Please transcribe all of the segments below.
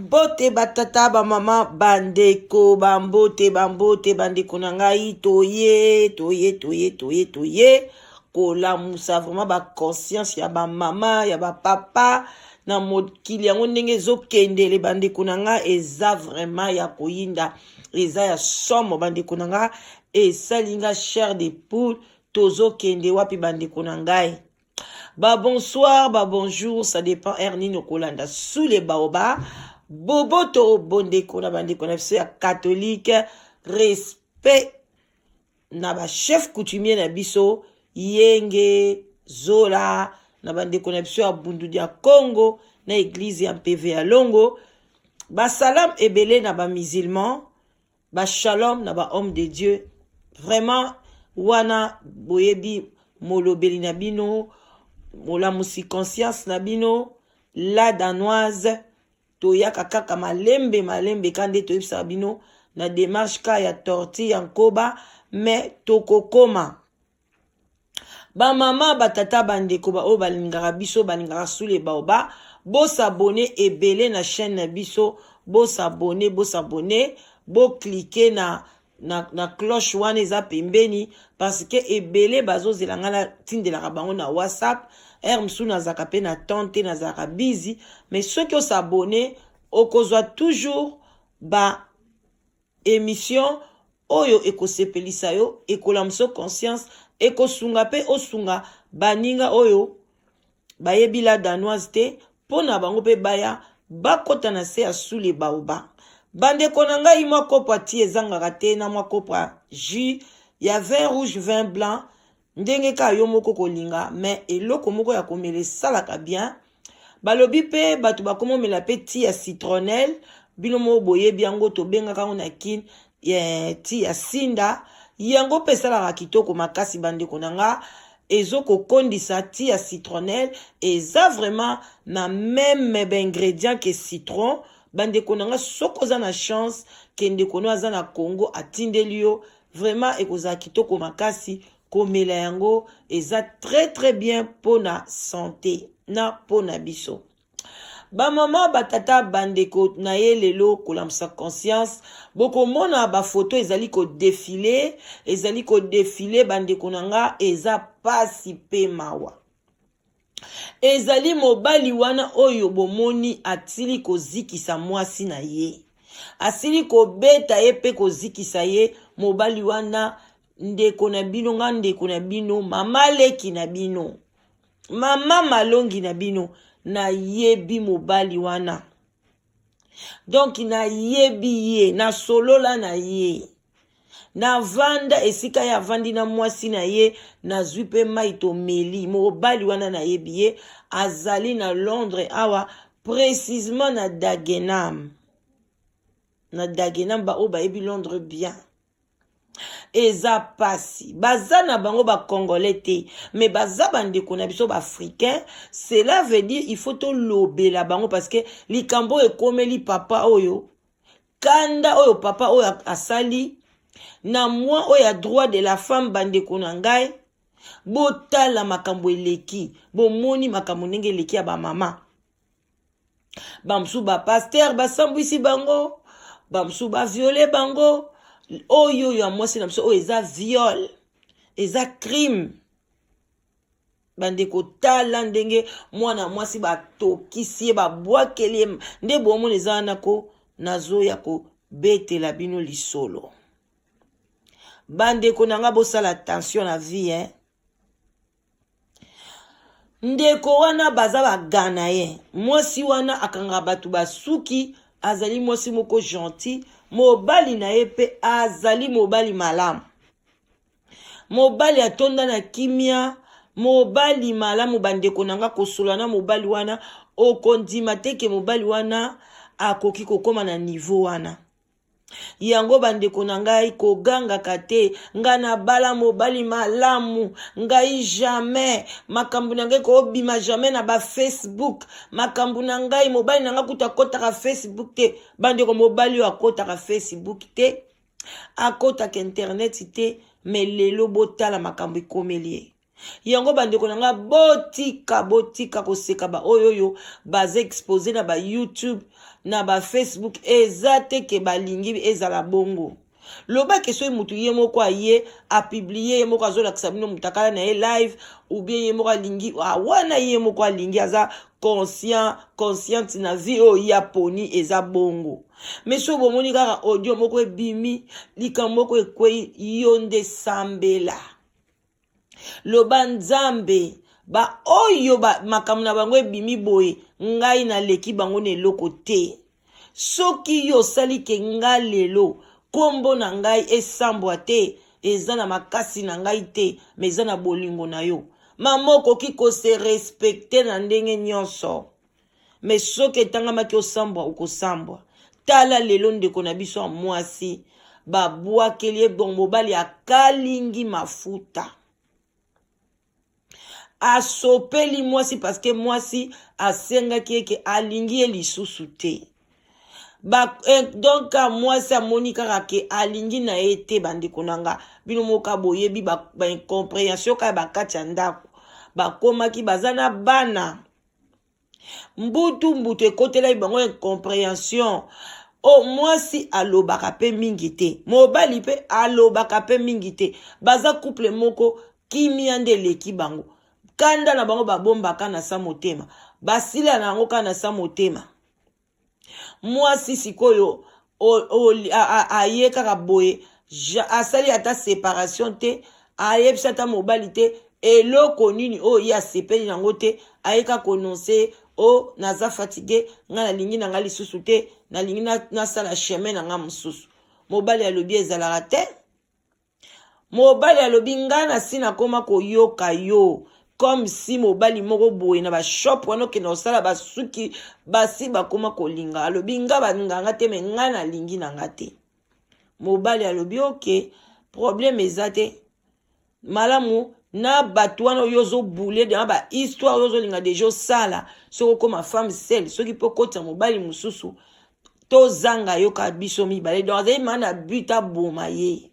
Bote batata ba mama bandeko bambote bandeko na ngai toye kola musa vraiment ba conscience ya ba mama ya ba papa na mokili yango ndenge zokende le bandeko na nga eza vraiment ya koyinda eza ya somo bandeko na nga esalinga chair de poule tozokende wapi bandeko na ngai. Ba bonsoir, ba bonjour, ça dépend Ernino Kolanda sous les baobas. Boboto bondeko na bandeko na biso ya catholique, respect na ba chef coutumier na biso Yenge Zola na bandeko na biso ya Bundu dia Congo na église ya PV ya Longo. Ba salam ebele na ba musulman, ba shalom na ba homme de Dieu. Vraiment wana boyebi molobeli na bino, mola musi conscience na bino, la danoise toyaka kaka malembe kande toyebisa bino na démarche ka ya torti ya nkoba mais tokokoma ba mama batata bandeko ba o balingaka biso balingaka sule baoba bo s'abonner ebele na chaîne na biso bo s'abonner bo cliquer na cloche wana eza pembeni parce que ebele bazozelanga na tindelaka bango na WhatsApp msu nazaka pe na tante nazaka busy mais ceux qui s'abonner okozwa toujours ba émission oyo ekosepelisa yo ekolamso conscience ekosunga pe osunga baninga oyo bayebila danoise te pona bango pe baya bakota na se ya sule baoba bandeko na ngai mwa kopwa ti ezangaka te na mwa kopwa jus ya vin rouge vin blanc ndenge ka yo moko kolinga mais eloko moko ya komela salaka bien balobi pe bato bakomomela pe ti ya citronnelle bino mo boyebi yango tobengaka ngo na kin ti ya sinda yango pe salaka kitoko makasi bandeko na nga ezokokondisa ti ya citronnelle eza vraiment na même ingrédient que citron bandeko na nga soko za na chance kende kono aza na Congo atindeli yo vraiment ekozala kitoko makasi komela yango eza très bien pona santé na pona biso. Ba mama batata bandeko na ye lelo kolamsa conscience boko mona ba photo ezali ko défiler bandeko na nga eza pasi pe mawa. Ezali mobali wana oyo bomoni atili kozikisa mwasi na ye. Asili kobeta ye pe kozikisa ye mobali wana ndeko na bino nga ndeko na bino mama leki na bino mama malongi na bino na yebi mobali wana donc na yebi ye na solola na ye na vanda esika ya vandi na mwasi na ye na zwi pe mai tomeli mobali wana na yebi ye azali na Londres awa précisément na Dagenham ba o ba yebi Londres bien eza pasi baza na bango ba congolais te mais baza bandeko na biso ba africain cela veut dire il faut to lobela bango parce que likambo ekomeli papa oyo kanda oyo papa oyo asali na moi oyo droit de la femme bandeko na ngai botala makambo eleki bomoni makambo ndenge eleki ya ba mama bamsu ba pasteur basambwisi bango bamsu ba violer bango oyo ya mwasi na biso oyo eza viol eza crime bandeko tala ndenge mwana mwasi batokisi ye babwakeli nde bomona eza wana ko nazoya kobetela bino lisolo bandeko nanga bosala attention na vie ndeko wana baza bagana ye mwasi wana akanga bato basuki azali mwasi moko gentil mobali na ye pe azali mobali malamu mobali atonda na kimia mobali malamu bandeko nanga kosola na mobali wana okondima te ke mobali wana akoki kokoma na niveau wana. Yango bandeko na ngai kogangaka te nga na bala mobali malamu ngai jamais makambu na ngai kobima jamais na ba Facebook makambu na ngai mobali na nga kuta kotaka Facebook te bandeko mobali akotaka Facebook te akotaka internet te me lelo botala makambu ikomeli yango bandeko na nga botika koseka ba oyoyo baze expose na ba YouTube na ba Facebook ezate ke balingi ezala bongo loba ke so mutu ye moko aye a publier ye moko azola kisabino mutakala na ye live ou bien ye moko alingi wana ye moko alingi aza conscient na vie o ya poni eza bongo mais so bomoni kaka audio moko ebimi likambo moko ekwe yonde sambela loba nzambe ba oyo ba makamuna bango ebimi boye ngai na leki bango ne loko te soki yo sali ke nga lelo kombo na ngai esambwa te eza na makasi na ngai te mais eza na bolingo na yo mamoko kiko se respecte na ndenge nyonso mais soki etangamaki osambwa okosambwa tala lelo ndeko na biso mwasi babwakeli ebongo mobali akalingi mafuta asopeli mwasi parce que mwasi asengaki eke alingi ye lisusu te donc mwasi amoni kaka ke alingi na ye te bandeko na nga bino moka boyebi incompréhension kaka bakati ya ndako bakomaki baza na bana mbutu ekotela bango incompréhension mwasi alobaka pe mingi te mobali pe alobaka pe mingi te baza couple moko kimia nde leki bango kanda na bango babombaka na sa motema basila na yango kana sa motema mwasi sikoyo aye kaka boye asali ata séparation te ayebisa ata mobali te eloko nini oyo ya sepeli nango te ayeka kononse naza fatigué nga nalingi na nga lisusu te nalingi nasala chemin na nga mosusu mobali alobi ezalaka te mobali alobi nga nasi nakoma koyoka yo comme si mobali moko boye na ba shop wana okenda osala basuki basi bakoma kolinga alobi nga balinganga te me nga nalingi na nga te mobali alobi ok problème eza te malamu na bato wana oyo ozobule na ba histoire oyo ozolinga deja osala soki okoma femme seule soki mpo kotisa mobali mosusu tozanga yoka biso mibale donc azali maa na but aboma ye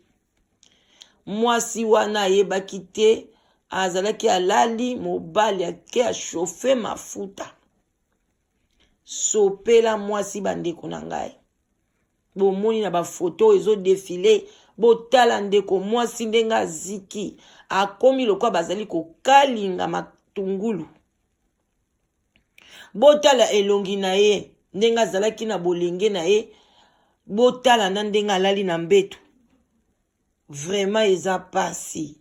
mwasi wana ayebaki te azalaki alali mobali ake achauffe mafuta sopela mwasi bandeko na ngai bomoni na bafoto ezodefile botala ndeko mwasi ndenge aziki akomi lokwa bazali kokalinga matungulu botala elongi na ye ndenge azalaki na bolenge na ye botala na ndenge alali na mbeto vraiment eza pasi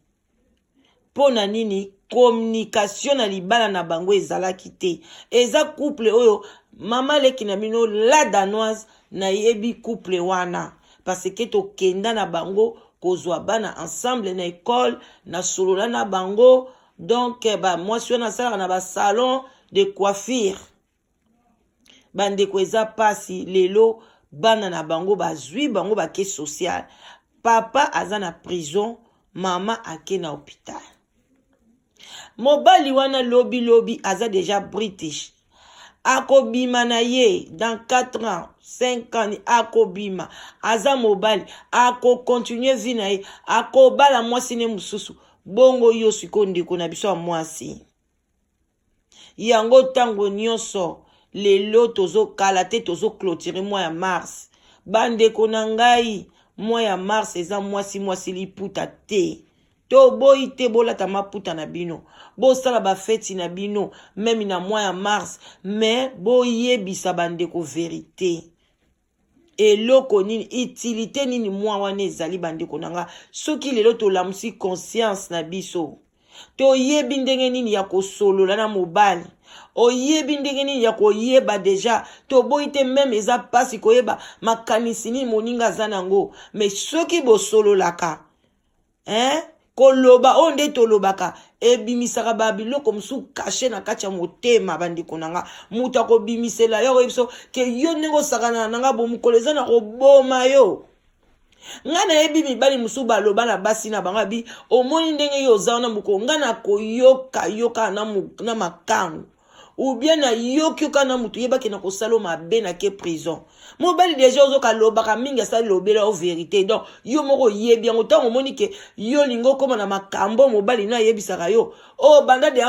pona nini communication na libala na bango ezalaki te eza couple oyo mama leki na bino la danoise na yebi couple wana parce que tokenda na bango kozwa bana ensemble na école na solola na bango donc mwasi wana asalaka na basalon de coiffure bandeko eza pasi lelo bana na bango bazwi bango bake social papa aza na prison mama ake na hôpital mobali wana lobi aza déjà british akobima na ye dans 4 ans 5 ans akobima aza mobali akokontinue vi na ye akobala mwasi ne mususu bongo yo siko ndeko na biso ya mwasi yango tango nyonso lelo tozokala te tozoclôturer mois ya mars bandeko na ngai mois ya mars eza mwasi liputa te to boyi te bolata maputa na bino bosala bafeti na bino meme na mois ya mars mais boyebisa bandeko vérité eloko nini utilité nini mwa wana ezali bandeko nanga soki lelo tolamusi conscience na biso toyebi ndenge nini ya kosolola na mobali oyebi ndenge nini ya koyeba deja toboyi te meme eza pasi koyeba makanisi nini moninga aza nango mais soki bosololaka koloba onde tolobaka ebimisaka babiloko mosusu kashe na kati ya motema bandeko na nga mutu akobimisela yo koyebiso ke yo ndenge osakana na nga bomukolo eza na koboma yo nga nayebi mibali mosusu baloba na basi na bango abi omoni ndenge yo oza wana mokolo nga na koyoka na makangu ou bien na yoka na mutu yebaki na kosala mabe na ke prison mobali deja ozoka lobaka mingi asali lobela o vérité donc yo moko yebi yango ntango omoni ke yo lingo koma na makambo mobali no ayebisaka yo o banda de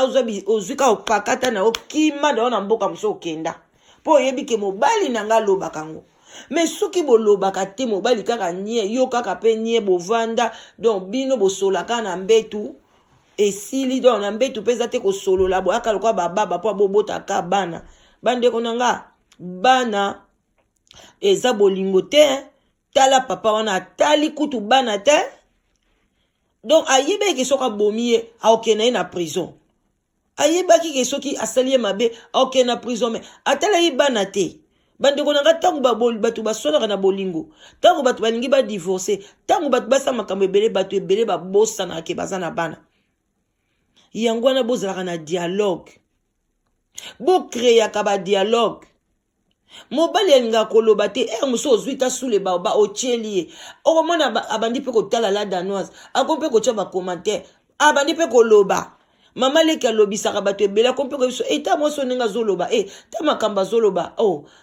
ozwika opakata na okima da na mboka mosusu okenda mpo oyebi ke mobali na nga lobaka ngo mais soki bolobaka te mobali kaka nye yo kaka pe nye bovanda donc bino bosolaka na mbetu esili donc na mbetu peza te kosolola boyaka lokwa bababa po bobotaka bana bandeko na nga bana eza bolingo te tala papa wana atali kutu bana te donc ayebaki soki abomi ye aokende ye na prison ayebaki ke soki asali ye mabe aokende na prison me atala ye bana te bandeko na nga ntango bato basonaka na bolingo ntango bato balingi badivorce ntango bato basala makambo ebele bato ebele babosanaka ke baza na bana yango wana bozalaka na dialogue bokreaka badialogue mobali alinga koloba te mosu ozwi ta sule ba otieli ye okomona abandi mpe kotala la danoise ako mpe kotia bacommentaire abandi mpe koloba mama leki alobisaka bato ebele ako mpe koyebiso ta mwasi ndenge azoloba ta makambo azoloba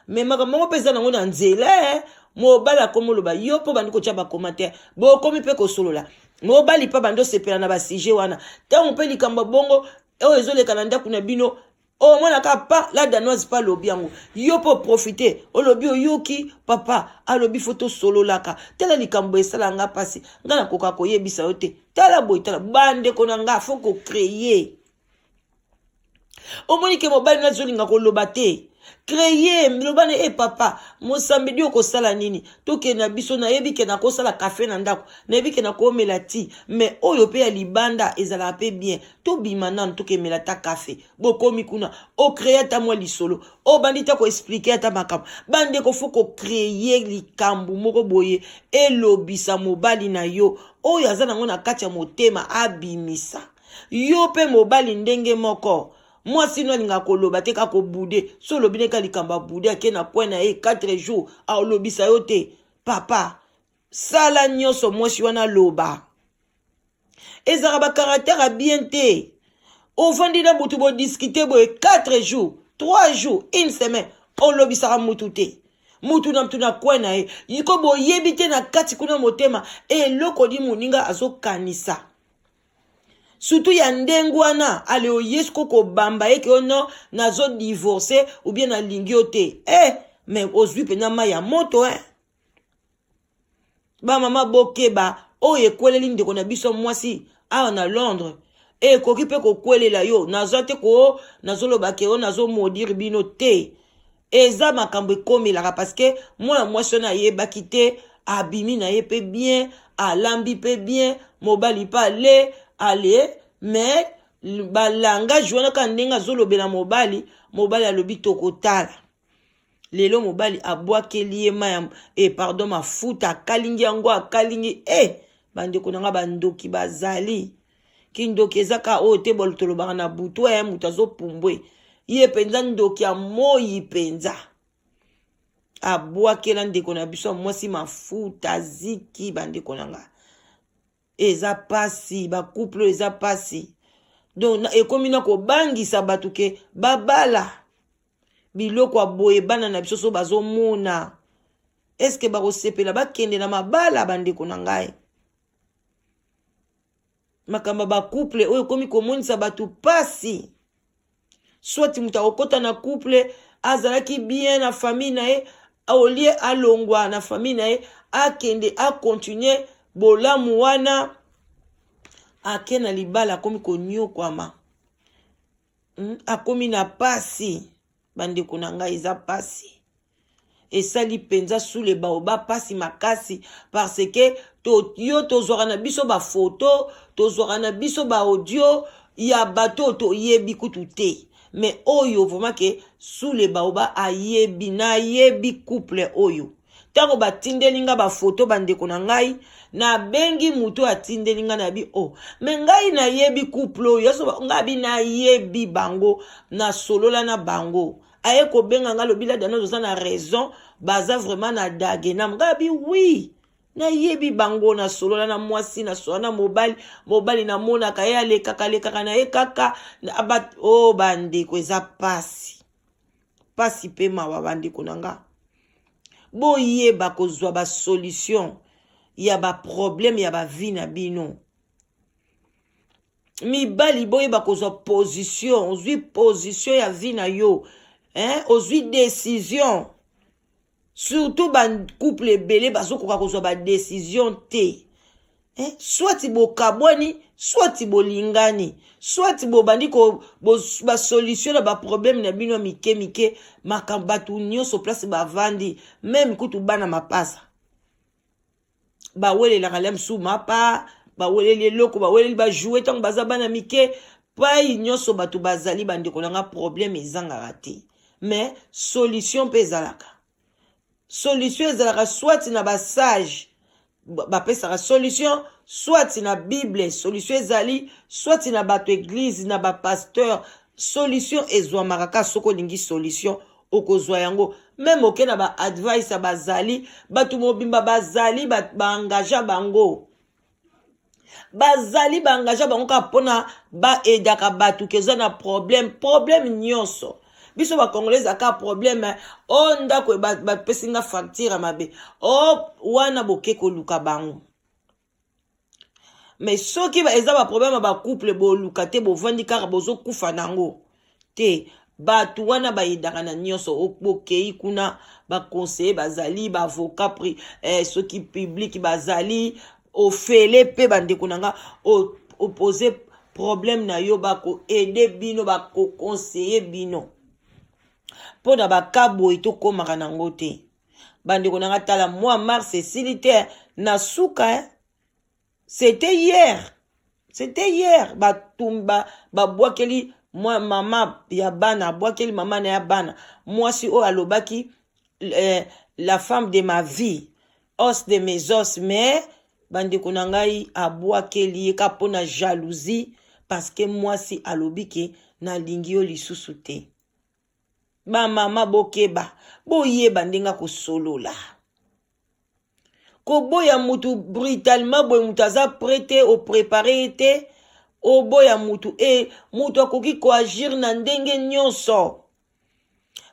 me makambo yango mpe eza nango na nzela mobali akomoloba yo mpo bandi kotia bacommentaire bokomi mpe kosolola mobali mpa bandi osepela na basije wana ntango mpe likambo bongo oyo ezoleka na ndako na bino omonaka pa la danoise pa lobi yango yo po profite olobi oyoki papa alobi foto sololaka tala likambo esalanga pasi nga nakoka koyebisa yo te tala boy tala bandeko na nga fo kocreye omoni ke mobali nazolinga koloba te créer lobane papa mosambedi okosala nini toke na biso na yebi ke na kosala café na ndako na yebi ke na komela ti mais oyo pe ya libanda ezala pe bien to bima nan toke mela ta café bokomi kuna o créer ta mwa lisolo o bandita ko expliquer ta makambo bande ko foko créer likambu moko boye elobisa mobali na yo oyo azana ngona kati ya motema abimisa yo pe mobali ndenge moko moi sino linga koloba te ka ko bude so lobine ka likamba bude ake na point na 4 jours a lobisa yo te papa sala nyoso mwasi wana loba ezaka ba caractère bien te ofandi na butu bo discuter bo 4 jours 3 jours une semaine on lobisa mutu te mutu na point na yiko bo yebite na kati kuna motema loko di muninga azokanisa surtout ya ndengwana ale oyesko ko bamba eke ono nazo divorcer ou bien na lingio te mais ozwi pena ma ya moto ba mama bokeba oye kweleli ndeko na biso mwasi awa na Londres koki pe ko kwelela yo nazo te ko nazo lobake o nazo modire bino te eza makambo ekomela parce que moi mwasi na yebaki te abimi na ye pe bien alambi pe bien mobali pa le ale mais balangage wana ka ndenga zolobela mobali alobi tokotala lelo mobali abwakeli ye ma pardon mafuta akalingi yango akalingi bandeko nanga bandoki bazali kindoki ezaka oyo te bolotolobaka na butu mutu azopumbwe ye penza ndoki ya moyi penza abwakela ndeko na biso mwasi mafuta ziki bandeko nanga eza pasi ba couple eza pasi donc ekomi na kobangisa bato ke babala biloko aboye bana na biso so bazomona eske bakosepela bakende na mabala bandeko na ngai makamba ba couple oyo ekomi komonisa bato pasi soit mutu akokota na couple azalaki bien na famille na ye olie alongwa na famille na ye akende akontinue bolamu wana ake na libala akomi konyokwama akomi na pasi bandeko na ngai eza pasi esali penza sule baoba pasi makasi parce que yo tozwaka na biso bafoto tozwaka na biso baaudio ya bato toyebi kutu te mais oyo vraiment ke sule baoba ayebi na yebi couple oyo tango batindelinga ba photo bandeko na ngai na bengi mutu atindelinga na bi oh me ngai na yebi couple oyo so ngabi na yebi bango na solola na bango aye ko benga nga lobila dano zo na raison baza vraiment na dage na ngabi oui na yebi bango na solola na mwasi na soana mobali na mona ka ya le kaka na ye kaka abat oh bandeko eza pasi pe mawa bandeko nanga boyeba kozwa ba solution ya ba problème ya ba vie na bino mibali boyeba kozwa position ozwi position ya vie na yo ozwi décision surtout ban couple belé bazokoka kozwa ba décision te soit bokabwani soit bolingani soit bobandi ko ba solution na ba problème na bino mike makambatu nyonso place bavandi même kutu bana mapasa bawele la kalem sou mapa bawele leloko bawele ba jouer tant baza bana mike pai nyonso batu bazali bandeko nanga problème ezanga raté mais solution pezalaka solution ezalaka soit na ba sage bapesaka solution soit na bible solution ezali soit na bato église na ba pasteur solution ezwamaka ka soko lingi solution okozwa yango même oke na ba advice bazali batu mobimba bazali ba engagea bango ka pona ba edaka batu keza na problème nyonso biso ba congolais aka problème onda ko ba pesinga facture mabe wana boke ko luka bango mais soki ba eza ba problème ba couple bo luka te bo vandi kaka bozo kufa nango te batu wana ba edaka na nyonso okei kuna ba conseiller bazali ba avocat soki public bazali ofele pe bandeko nanga opposer problème na yo ba ko aider bino ba ko conseiller bino pona bakabo ito komaka nango te bandeko nanga tala mois mars silitaire na suka c'était hier batumba babwakeli moi mama ya bana bwakeli mama na ya bana mwasi o alobaki la femme de ma vie os de mes os mais bandeko na ngai abwakeli ka pona jalousie parce que mwasi alobiki na lingi yo lisusu te ba mama bokeba boyeba ndenga kosolola koboya mutu brutalement boy mutu aza prêté au préparé te oboya mutu mutu akoki koagir na ndenge nyonso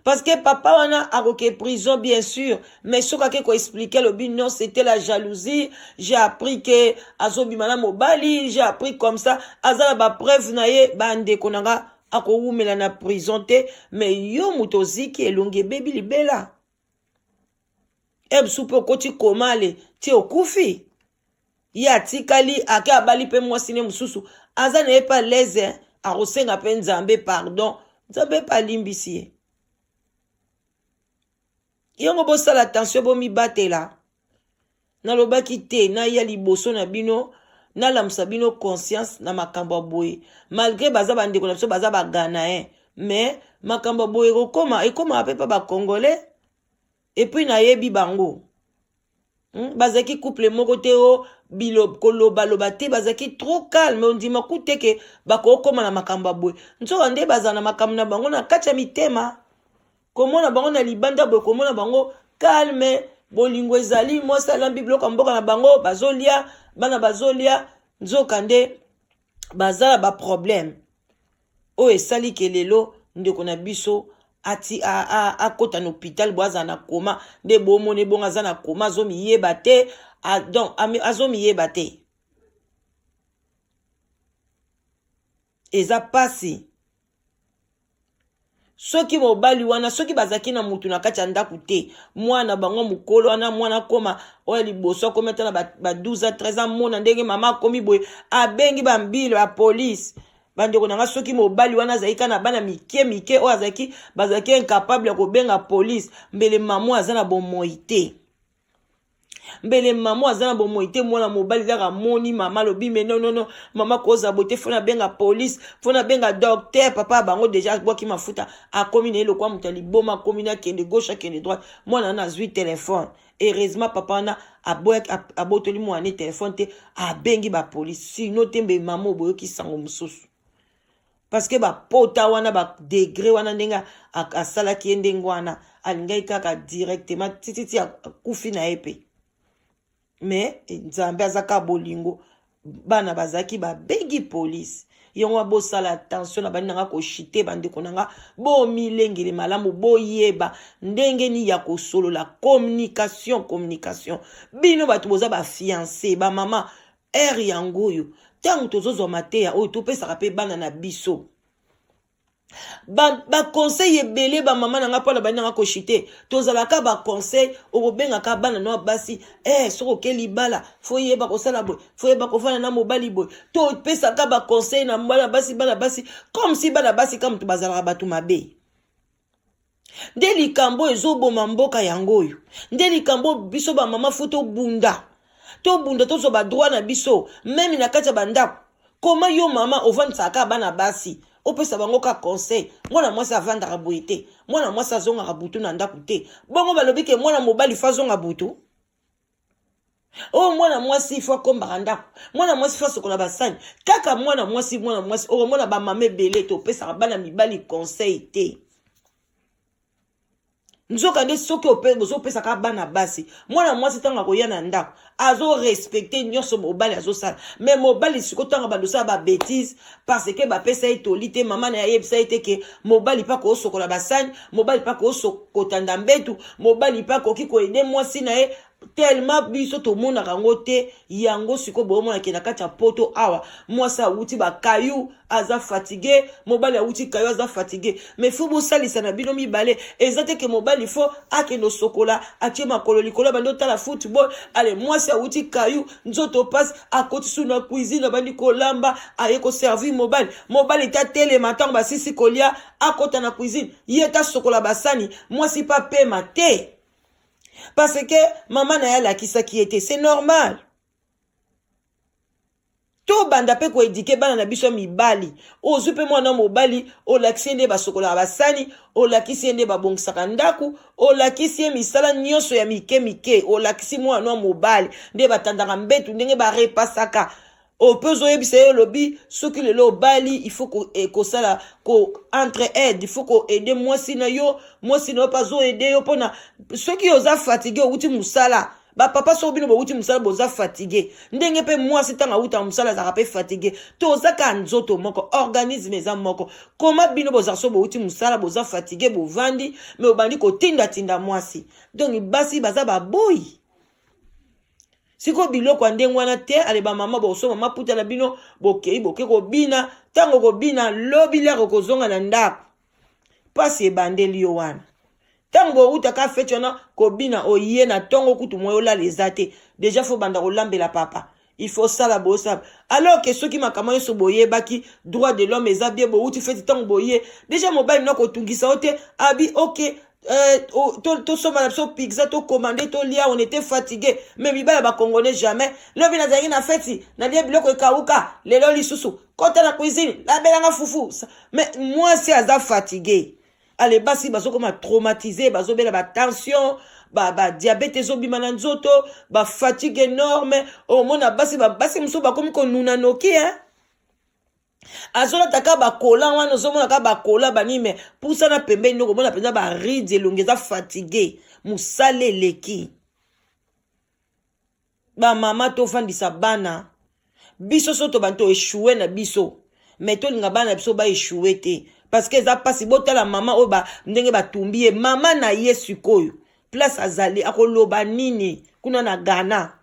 parce que papa wana akoke prison bien sûr mais soka ke ko expliquer le but non c'était la jalousie j'ai appris que azobima na mobali j'ai appris comme ça azala ba preuve na ye bandeko nanga akowumela na prison te mais yo muto ziki elonge bebi libela ebsupo koti komale ti okufi ya tikali ake abali pe mwasine mususu aza na epa leze akosenga pe nzambe pardon nzambe pa limbisi ye yongo bosala attention bomibatela nalobaki te na ya liboso na bino nalamusa bino conscience na makambo boye malgré baza bandeko na biso baza bagana mais makambo boye ekoma pe pa ba congolais et puis na yebi bango bazaki couple moko te koloba te bazaki trop calme on dit makute ke bakokoma na makambo boye nzoka nde baza na makambo na bango na kati ya mitema komona bango na libanda boye komona bango calme bolingo ezali mwasi alambi biloko mboka na bango bazolia bana bazolia nzoka nde bazala ba problème o esali kelelo ndeko na biso ati akota na hôpital boaza na koma nde bomone bonga aza na koma azomiyeba te donc azomiyeba te eza pasi soki mobali wana soki bazaki na mutu na kati ya ndako te mwana bango mukolo wana mwana koma oya liboso akoma ta na ba 12 ans 13 ans mona ndenge mama akomi boye abengi bambilo ya police bandeko nanga soki mobali wana azalika na bana mike oyo azalaki bazalaki incapable ya kobenga police mbele mamo aza na bomoi te mbele mama azana bomo ite mwana mobali kaka moni mama lobi mais non mama koza bote fona benga police fona benga docteur papa bango déjà boki mafuta akomi na eloko muta liboma akomi na kende gauche kende droite mwana na zwi téléphone heureusement papa na abotoli mwana téléphone te abengi ba police sino tembe mama boyoki sango mususu parce que ba pota wana ba degré wana ndenga asala ki ndenga wana alingai kaka directement tititi akufi na epe mais nzambe azaka bolingo bana bazaki ba bengi police yongo bo sala attention na bana ko chite bande konanga bo milengele malamu boyeba ndenge ni ya ko solo la communication bino batu boza ba fiancé ba mama yangoyo tangu tozozo mateya o to pesa pe bana na biso ba conseil ebele ba mama nanga pona bana ko chite tozalaka ba conseil o benga ka bana no basi soko keli bala foye ba ko sala boy foye ba ko fana na mobali boy to pesa ka ba conseil na bana basi comme si bana basi comme to bazalaka batu mabe ndeli kambo ezobo mamboka yangoyo ndeli kambo biso ba mama foto bunda to ba droit na biso même na kati bandako koma yo mama ovandisaka bana basi opesa bango ka conseil mwana mwasi avandaka boye te mwana mwasi azongaka butu na ndako te bongo balobi ke mwana mobali fa zonga butu mwana mwasi fa kombaka ndako mwana mwasi fa sokola basani kaka mwana mwasi mwana ba mama ebele te opesaka bana mibali conseil te nzoka nde soki opesa ka bana basi mwana mwasi tanga koya na ndako azo respecter nyonso mobali azo sala mais mobali siko tanga bandosa ba bêtise parce que ba pesa etolite mama na yebisa ete ke mobali pa ko sokola basani mobali pa ko sokotanda mbetu mobali pa ko kiko ede mwasi na ye tellement biso to mona kango te yango siko bo mona ke na kati ya poto awa mwasi awuti ba kayu aza fatigué mobali awuti kayu aza fatigué mais faut bo salisa na bino mibale ezate ke mobali faut akeno sokola atie makolo likolo bando tala football ale mwasi awuti kayu nzoto passe akoti suna cuisine bandi kolamba aye ko servir mobali ta tele matango basisi kolia akota na cuisine yeta sokola basani mwasi pa pema te. Parce que maman na la kisa qui était, c'est normal. To banda pe ko éduquer bana na biso mibali. Ozupe mwana mobali, o lakisende ba sokola basani, o lakisende ba bongsaka ndaku, o lakisi misala nyonso ya mike, o lakisi mwana mobali, nde batandaka mbetu ndenge ba repasaka. O peso yebise lobi soki lelo bali il faut ko sala ko entre aide il faut ko aider mwasi na yo pas zo aider yo pona soki oza fatigué outi musala ba papa so bino bo outi musala boza fatigué ndenge pe mwasi tanga uta musala za pe fatigué to za ka nzoto moko organisme eza moko koma bino boza so bo outi musala boza fatigué bo vandi mais obandi ko tinda mwasi donc basi baza ba boy. Siko biloko andenge wana te ale ba mama boso mama puta na bino boke ko bina tango ko bina lobi la ko zonga na ndako pasi ebandeli yo wana tango utaka feti wana ko bina oye na tongo kutu moyo la lezate déjà faut banda ko lambela papa il faut ça la bossa alors que ceux qui makama yo so boye baki droit de l'homme ezabie bo uti feti tango boye déjà mobile noko tungisa ote abi OK to soma na so pizza to commander to lia on était fatigué mais mibala ba congolais jamais lobi na zangi na feti na lia biloko ekauka lelo lisusu kota na cuisine la belanga fufu mais moi c'est aza fatigué allez basi bazo comme traumatisé bazo bela ba tension ba diabète zo bimana nzoto ba fatigue énorme au mona basi muso ba comme ko nuna noki hein. Azola taka bakola wana zomona ka bakola banime pusa na pembe ndoko mona penza ba ride longeza fatigué musale leki ba mama to fandisa bana biso soto banto échoué na biso mais to linga bana biso ba échoué te parce que za pasi bota la mama o ba ndenge batumbiye mama na Yesu koyo place azali akoloba nini kuna na Ghana.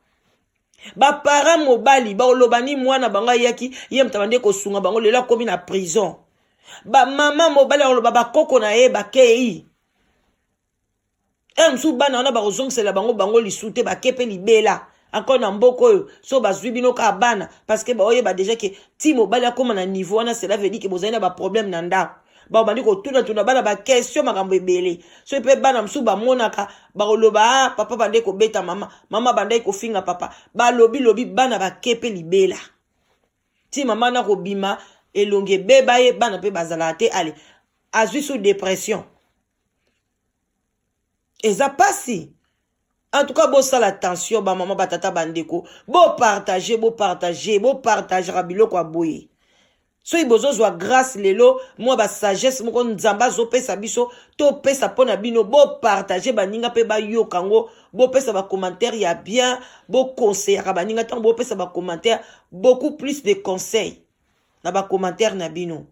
Ba para mobali ba olobani mwana banga yaki ye mtabande ko sunga bango lela komi na prison ba mama mobali oloba ba koko na ye ba kei msu bana ona ba ozongisela bango lisute ba kepe libela encore na mboko yo so bazwi bino ka bana parce que ba oye ba déjà que ti mobali akoma na niveau wana cela veut dire que bozana ba problème na ndako ba bandi ko tuna bana ba question makambo ebele so pe bana msu ba monaka ba koloba papa bande ko beta mama bande ko finga papa ba lobi bana ba kepe libela ti mama na ko bima elonge beba ye bana pe bazala te ale azui sous dépression eza pasi. En tout cas, ça l'attention, ba maman batata bandeko, partager rabilo kwa boye. So ibozo zwa grâce lelo, moi ba sagesse moko nzamba zo pesa biso, to pesa pona bino partager baninga pe ba yo kango, pesa ba commentaire ya bien, conseil ka baninga tant pesa ba commentaire, beaucoup plus de conseils na ba commentaire na bino.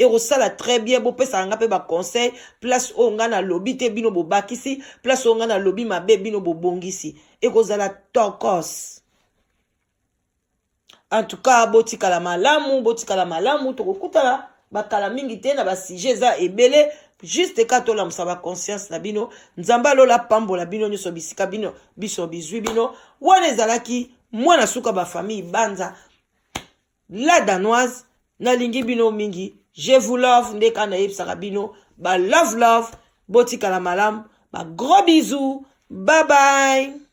Et resala très bien bo pesa nga pe ba conseil place o nga na lobby te bino bo bakisi place o nga na lobby mabe bino bo bongisi et kozala tokos. En tout cas botikala malamu to kokutala bakala mingi te na ba sujet za ebele juste katola musaba conscience na bino nzamba lola pambola bino nyoso bisika bino biso bizwi bino wana ezalaki mwana suka ba famille banza la danoise na lingi bino mingi. Je vous love, ndeka na yebsaka bino, ba love, botika la malam, ba gros bisous, bye bye.